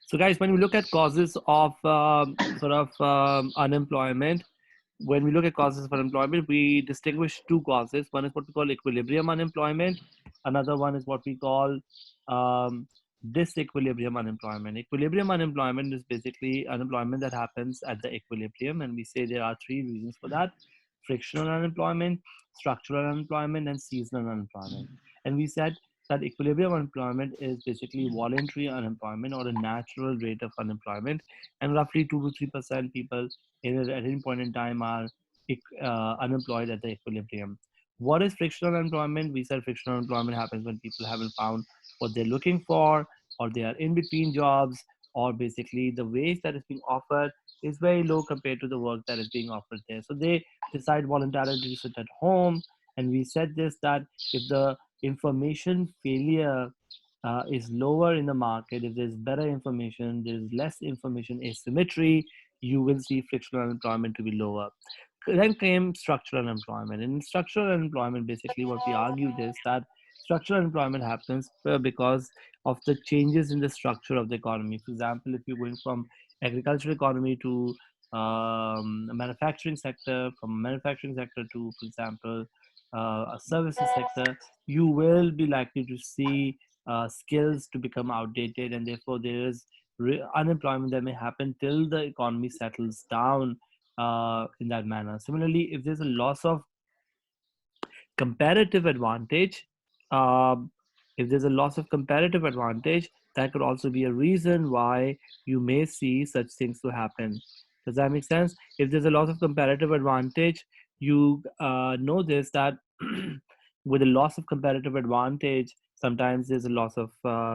So, guys, when we look at causes of unemployment, when we look at causes of unemployment, we distinguish two causes. One is what we call equilibrium unemployment. Another one is what we call um, disequilibrium unemployment. Equilibrium unemployment is basically unemployment that happens at the equilibrium, and we say there are three reasons for that: frictional unemployment, structural unemployment, and seasonal unemployment. And we said that equilibrium unemployment is basically voluntary unemployment or a natural rate of unemployment, and roughly 2 to 3% people at any point in time are unemployed at the equilibrium. What is frictional unemployment? We said frictional unemployment happens when people haven't found what they're looking for, or they are in between jobs, or basically the wage that is being offered is very low compared to the work that is being offered there. So they decide voluntarily to sit at home. And we said this, that if the information failure is lower in the market, if there's better information, there's less information asymmetry, you will see frictional unemployment to be lower. Then came structural unemployment. In structural unemployment, basically what we argued is that structural unemployment happens because of the changes in the structure of the economy. For example, if you're going from agricultural economy to a manufacturing sector, from manufacturing sector to, for example, a services sector, you will be likely to see skills to become outdated, and therefore there is unemployment that may happen till the economy settles down in that manner. Similarly, if there's a loss of comparative advantage, um, if there's a loss of comparative advantage, that could also be a reason why you may see such things to happen. Does that make sense? If there's a loss of comparative advantage, you know this, that with a loss of comparative advantage, sometimes there's a loss of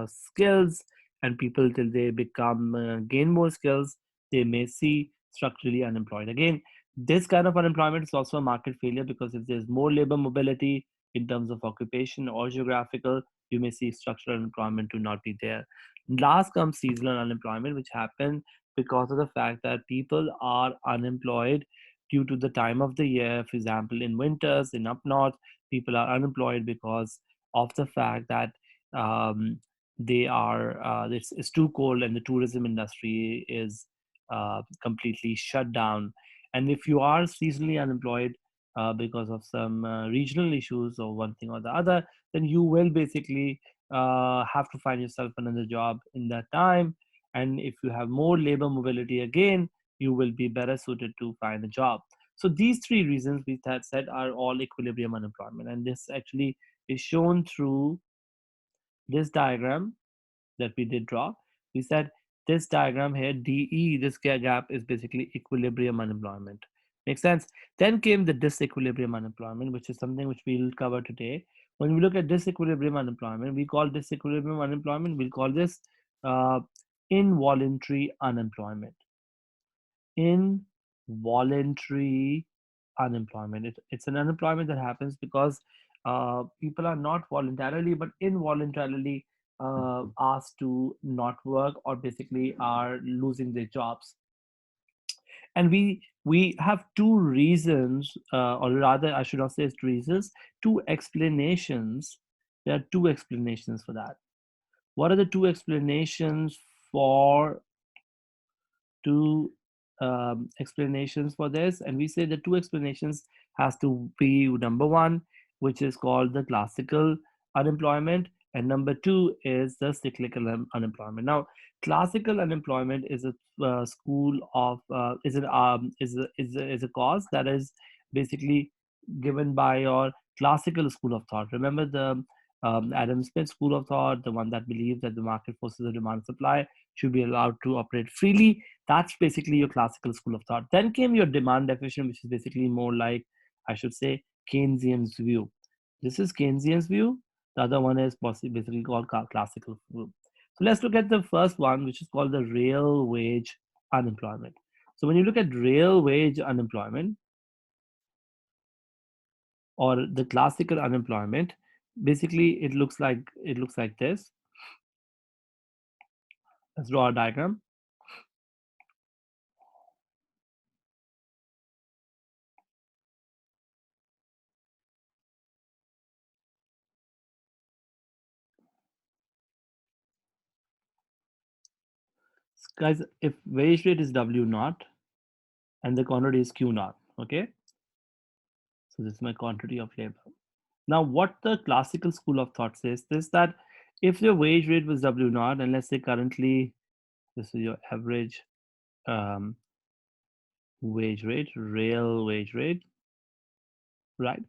skills, and people, till they become gain more skills, they may see structurally unemployed again. This kind of unemployment is also a market failure, because if there's more labor mobility in terms of occupation or geographical, you may see structural unemployment to not be there. Last comes seasonal unemployment, which happens because of the fact that people are unemployed due to the time of the year. For example, in winters in up north, people are unemployed because of the fact that they are it's too cold, and the tourism industry is completely shut down. And if you are seasonally unemployed because of some regional issues or one thing or the other, then you will basically have to find yourself another job in that time. And if you have more labor mobility again, you will be better suited to find a job. So these three reasons we had said are all equilibrium unemployment. And this actually is shown through this diagram that we did draw. We said this diagram here, DE, this gap is basically equilibrium unemployment. Makes sense? Then came the disequilibrium unemployment, which is something which we'll cover today. When we look at disequilibrium unemployment, we call disequilibrium unemployment, we'll call this uh, involuntary unemployment. Involuntary unemployment. It's an unemployment that happens because people are not voluntarily but involuntarily asked to not work, or basically are losing their jobs. And we have two reasons, or rather I should not say reasons, two explanations. There are two explanations for that. What are the two explanations for two explanations for this? And we say the two explanations has to be: number one, which is called the classical unemployment, and number two is the cyclical unemployment. Now, classical unemployment is a school of is a cause that is basically given by your classical school of thought. Remember the Adam Smith school of thought, the one that believes that the market forces of demand and supply should be allowed to operate freely. That's basically your classical school of thought. Then came your demand definition, which is basically more like, I should say, Keynesian's view. This is Keynesian's view. The other one is basically called classical view. So let's look at the first one, which is called the real wage unemployment. So when you look at real wage unemployment, or the classical unemployment, basically it looks like this. Let's draw a diagram. Guys, if wage rate is W naught and the quantity is Q naught, okay? So this is my quantity of labor. Now, what the classical school of thought says is that if your wage rate was W naught, and let's say currently this is your average um, wage rate, real wage rate, right?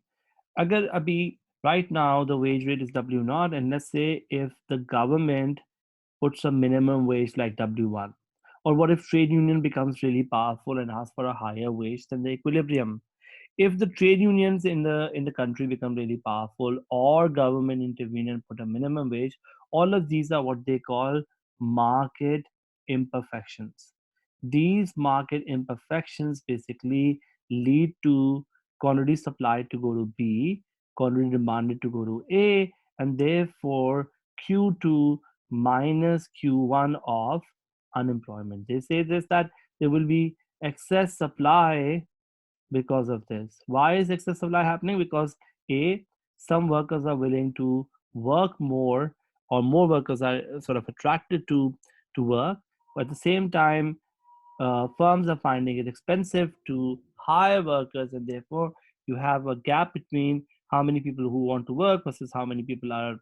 Agar abhi, right now the wage rate is W naught, and let's say if the government puts a minimum wage like W1, or what if trade union becomes really powerful and asks for a higher wage than the equilibrium? If the trade unions in the country become really powerful or government intervene and put a minimum wage, all of these are what they call market imperfections. These market imperfections basically lead to quantity supplied to go to B, quantity demanded to go to A, and therefore Q2 minus Q1 of unemployment. They say this, that there will be excess supply because of this. Why is excess supply happening? Because A, some workers are willing to work more, or more workers are sort of attracted to work, but at the same time, firms are finding it expensive to hire workers, and therefore you have a gap between how many people who want to work versus how many people are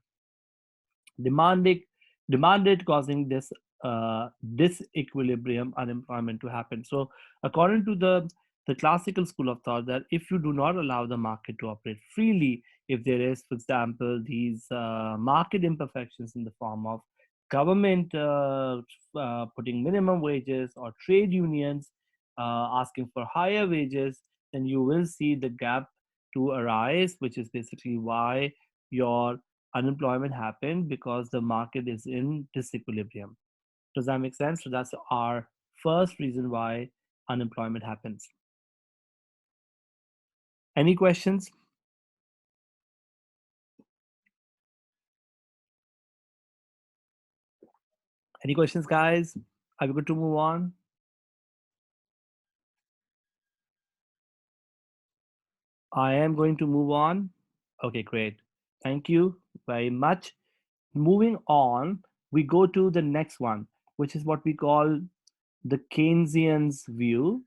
demanding demanded, causing this disequilibrium unemployment to happen. So according to the classical school of thought, that if you do not allow the market to operate freely, if there is, for example, these market imperfections in the form of government putting minimum wages, or trade unions asking for higher wages, then you will see the gap to arise, which is basically why your unemployment happened, because the market is in disequilibrium. Does that make sense? So that's our first reason why unemployment happens. Any questions? Any questions, guys? Are we good to move on? I am going to move on. Okay, great. Thank you very much. Moving on, we go to the next one, which is what we call the Keynesian's view.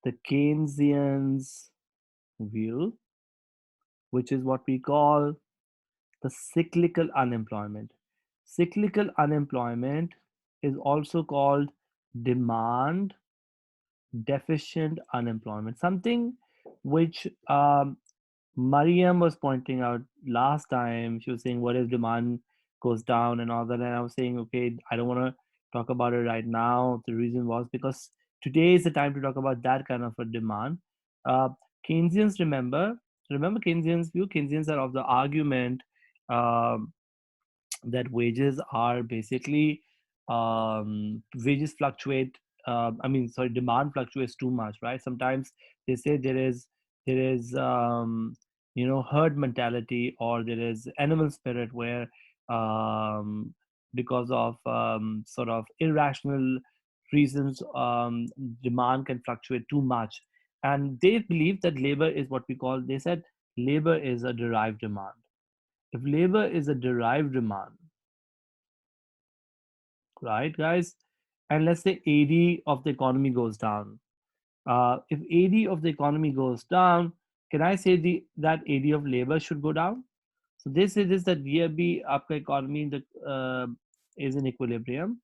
The Keynesian's view, which is what we call the cyclical unemployment. Cyclical unemployment is also called demand deficient unemployment, something which Mariam was pointing out last time. She was saying, what if demand goes down and all that? And I was saying, okay, I don't want to talk about it right now. The reason was because today is the time to talk about that kind of a demand. Uh, Keynesians, remember Keynesians view? Keynesians are of the argument um, that wages are basically wages fluctuate. I mean, sorry, demand fluctuates too much, right? Sometimes they say there is herd mentality, or there is animal spirit, where because of sort of irrational reasons, demand can fluctuate too much, and they believe that labor is what we call. They said labor is a derived demand. If labor is a derived demand, right, guys, and let's say AD of the economy goes down. If AD of the economy goes down, can I say that AD of labor should go down? So they say this, that year B आपका economy is in equilibrium,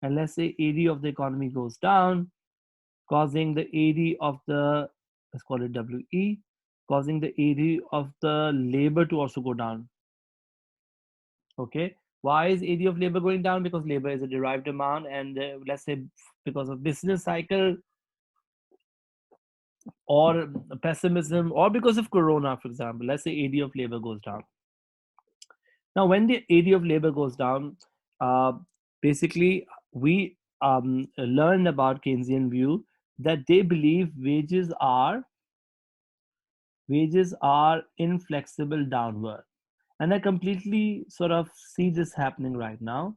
and let's say AD of the economy goes down, causing the AD of the, let's call it WE, causing the AD of the labor to also go down. Okay, why is AD of labor going down? Because labor is a derived demand, and let's say because of business cycle, or pessimism, or because of corona, for example, let's say AD of labor goes down. Now when the AD of labor goes down, uh, basically we learned about Keynesian view, that they believe wages are inflexible downward. And I completely sort of see this happening right now.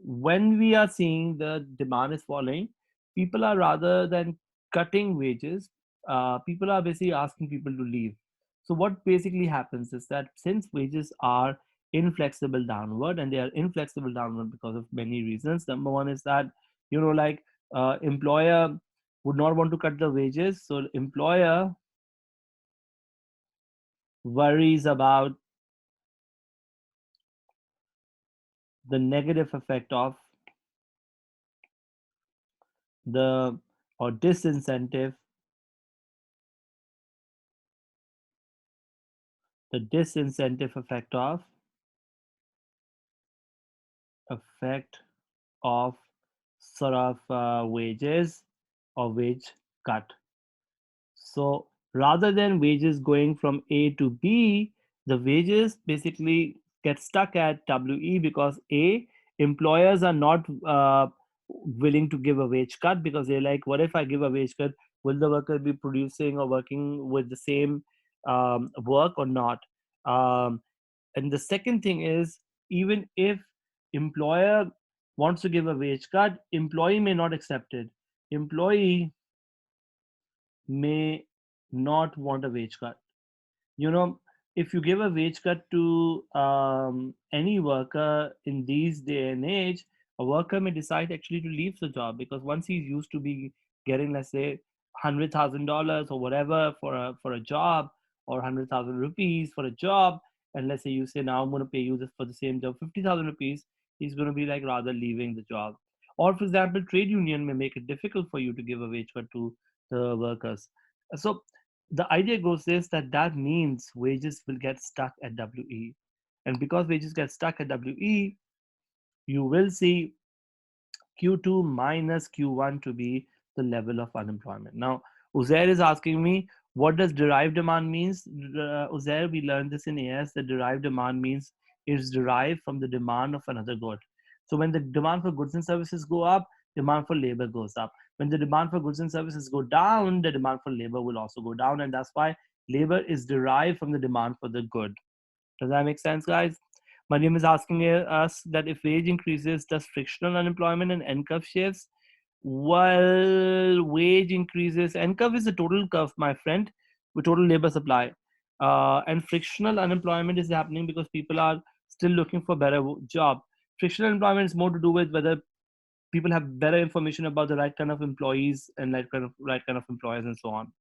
When we are seeing the demand is falling, people are, rather than cutting wages, people are basically asking people to leave. So what basically happens is that since wages are inflexible downward, and they are inflexible downward because of many reasons. Number one is that Like employer would not want to cut the wages, so employer worries about the negative effect of the or disincentive, the disincentive effect of sort of wages or wage cut. So rather than wages going from A to B, the wages basically get stuck at WE because A, employers are not willing to give a wage cut because they're like, what if I give a wage cut? Will the worker be producing or working with the same work or not? Um, and the second thing is, even if employer wants to give a wage cut, employee may not accept it. Employee may not want a wage cut. you know if you give a wage cut to any worker in these day and age, a worker may decide actually to leave the job because once he's used to be getting, let's say, $100,000 or whatever for a job, or 100,000 rupees for a job, and let's say you say, now I'm going to pay you this for the same job 50,000 rupees, he's going to be like rather leaving the job. Or for example, trade union may make it difficult for you to give a wage cut to the workers. So the idea goes is that means wages will get stuck at WE. And because wages get stuck at WE, you will see Q2 minus Q1 to be the level of unemployment. Now, Uzair is asking me, what does derived demand means? Uzair, we learned this in AS, that derived demand means it's derived from the demand of another good. So when the demand for goods and services go up, demand for labor goes up. When the demand for goods and services go down, the demand for labor will also go down. And that's why labor is derived from the demand for the good. Does that make sense, guys? Mariam is asking us that if wage increases, does frictional unemployment and N curve shifts? Well, wage increases. N curve is a total curve, my friend, with total labor supply. And frictional unemployment is happening because people are still looking for better job. Frictional employment is more to do with whether people have better information about the right kind of employees and right kind of employers and so on.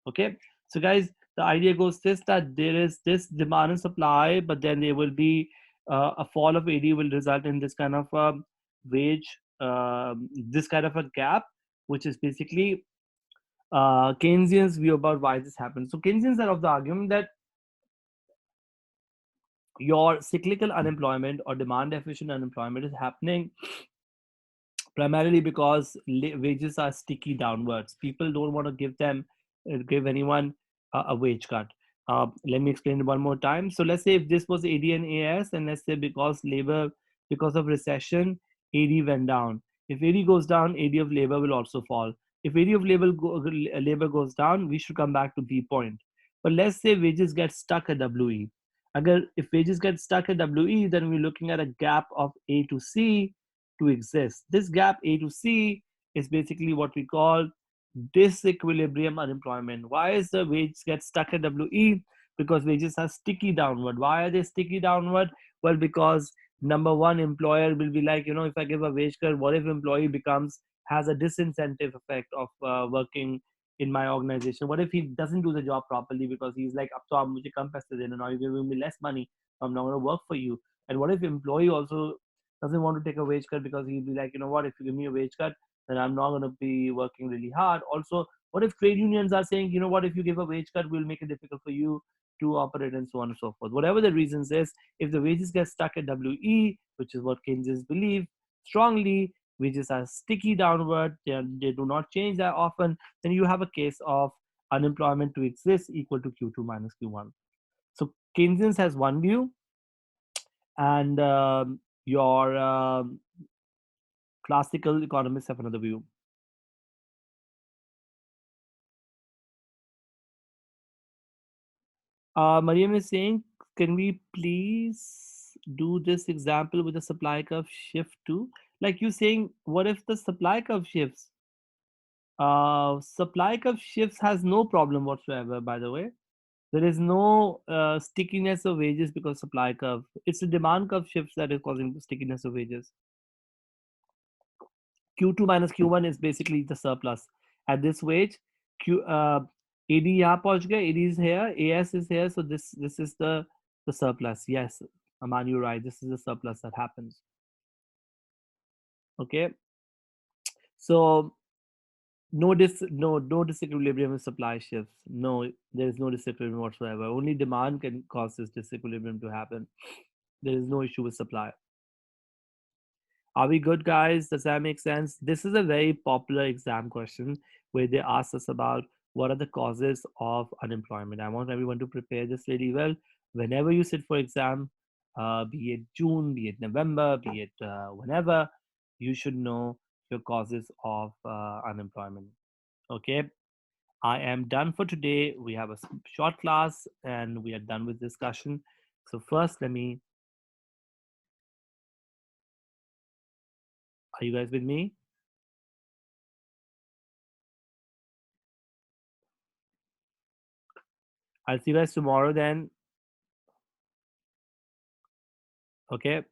Okay, so guys, the idea goes this, that there is this demand and supply, but then there will be a fall of AD will result in this kind of wage, this kind of a gap, which is basically Keynesian's view about why this happens. So Keynesians are of the argument that your cyclical unemployment or demand efficient unemployment is happening primarily because wages are sticky downwards. People don't want to give anyone a wage cut. Let me explain it one more time. So let's say if this was AD and AS, and let's say because of recession, AD went down. If AD goes down, AD of labor will also fall. If AD of labor goes down, we should come back to B point. But let's say wages get stuck at WE. If wages get stuck at WE, then we're looking at a gap of A to C to exist. This gap A to C is basically what we call disequilibrium unemployment. Why is the wage get stuck at WE? Because wages are sticky downward. Why are they sticky downward? Well, because number one, employer will be like, if I give a wage cut, what if employee has a disincentive effect of working in my organization? What if he doesn't do the job properly because he's like, "Ab to aap mujhe kam paise dene, now you're giving me less money, I'm not going to work for you." And what if employee also doesn't want to take a wage cut because he'll be like, what, if you give me a wage cut, then I'm not going to be working really hard. Also, what if trade unions are saying, what, if you give a wage cut, we'll make it difficult for you to operate, and so on and so forth. Whatever the reasons is, if the wages get stuck at WE, which is what Keynesians believe strongly, wages are sticky downward, they do not change that often, then you have a case of unemployment to exist equal to Q2 minus Q1. So Keynesians has one view, and your classical economists have another view. Mariam is saying, can we please do this example with the supply curve shift too? Like you saying, what if the supply curve shifts? Supply curve shifts has no problem whatsoever, by the way. There is no stickiness of wages because supply curve. It's the demand curve shifts that is causing the stickiness of wages. Q2 minus Q1 is basically the surplus. At this wage, Q AD यहाँ पहुंच गया, AD is here, AS is here, so this is the surplus. Yes, Aman, you're right. This is the surplus that happens. Okay, so no disequilibrium in supply shifts. No, there is no disequilibrium whatsoever. Only demand can cause this disequilibrium to happen. There is no issue with supply. Are we good, guys? Does that make sense? This is a very popular exam question where they ask us about what are the causes of unemployment. I want everyone to prepare this really well. Whenever you sit for exam, be it June, be it November, be it whenever, you should know your causes of unemployment. Okay. I am done for today. We have a short class and we are done with discussion. So first, are you guys with me? I'll see you guys tomorrow then. Okay.